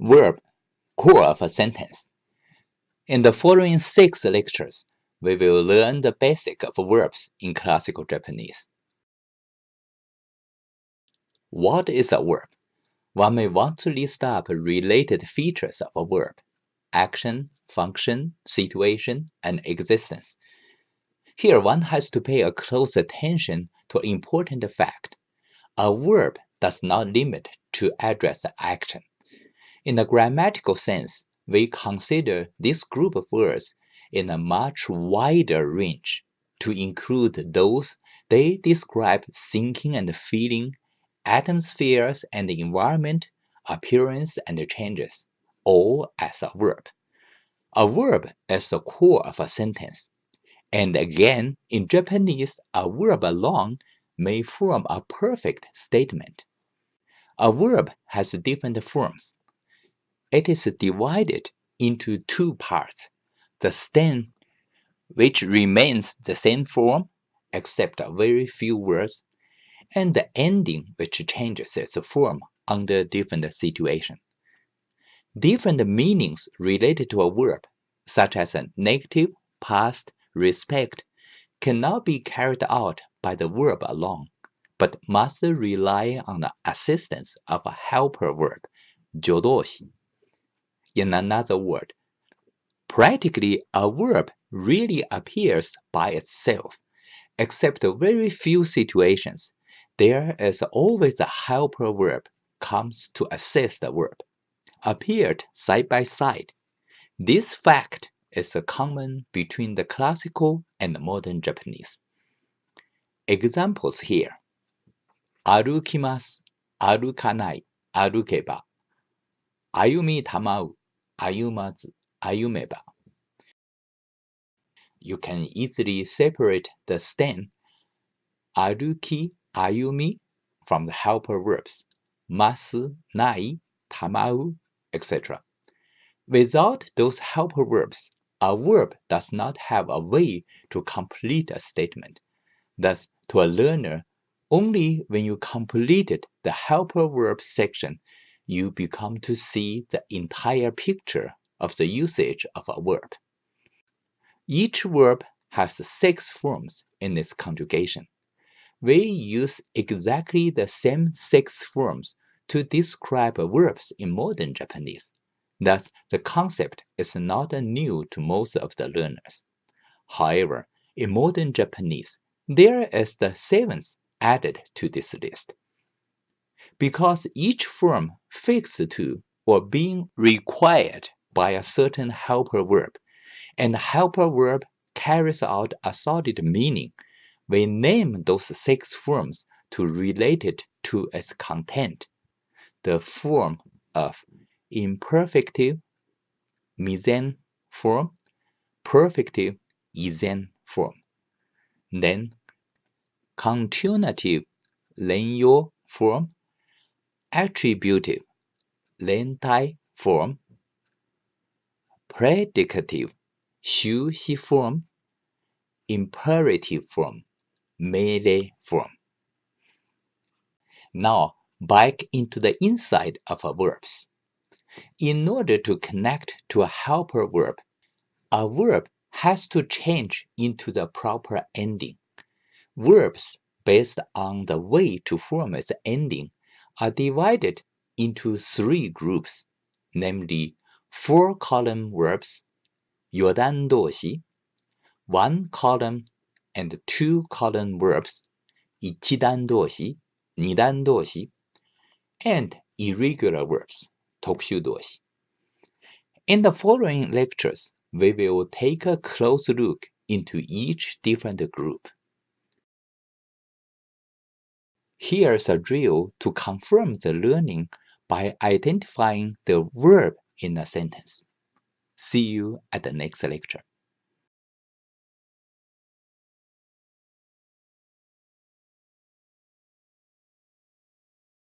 Verb, core of a sentence. In the following 6 lectures, we will learn the basic of verbs in classical Japanese. What is a verb? One may want to list up related features of a verb: action, function, situation, and existence. Here one has to pay a close attention to an important fact. A verb does not limit to address the action. In a grammatical sense, we consider this group of words in a much wider range to include those they describe thinking and feeling, atmospheres and the environment, appearance and changes, all as a verb. A verb is the core of a sentence. And again, in Japanese, a verb alone may form a perfect statement. A verb has different forms. It is divided into 2 parts: the stem, which remains the same form except a very few words, and the ending, which changes its form under different situations. Different meanings related to a verb, such as a negative, past, respect, cannot be carried out by the verb alone, but must rely on the assistance of a helper verb, 助動詞. In another word, practically a verb really appears by itself. Except very few situations, there is always a helper verb comes to assist the verb, appeared side by side. This fact is common between the classical and modern Japanese. Examples here: 歩きます、歩かない、歩けば、歩みたまう、歩まず、歩めば. You can easily separate the stem 歩き、歩み from the helper verbs ます、ない、たまう, etc. Without those helper verbs, a verb does not have a way to complete a statement. Thus, to a learner, only when you completed the helper verb section, you become to see the entire picture of the usage of a verb. Each verb has 6 forms in its conjugation. We use exactly the same 6 forms to describe verbs in modern Japanese. Thus, the concept is not new to most of the learners. However, in modern Japanese, there is the 7th added to this list. Because each form fixed to or being required by a certain helper verb, and the helper verb carries out a solid meaning, we name those 6 forms to relate it to its content. The form of imperfective, mizen form, perfective, izen form. Then, continuative, renyo form, attributive, rentai form, predicative, shushi form, imperative form, melee form. Now, back into the inside of verbs. In order to connect to a helper verb, a verb has to change into the proper ending. Verbs based on the way to form its ending are divided into 3 groups, namely 4-column verbs, 余談動詞, 1-column and 2-column verbs, 一段動詞, 二段動詞, and irregular verbs, 特殊動詞. In the following lectures, we will take a close look into each different group. Here's a drill to confirm the learning by identifying the verb in a sentence. See you at the next lecture.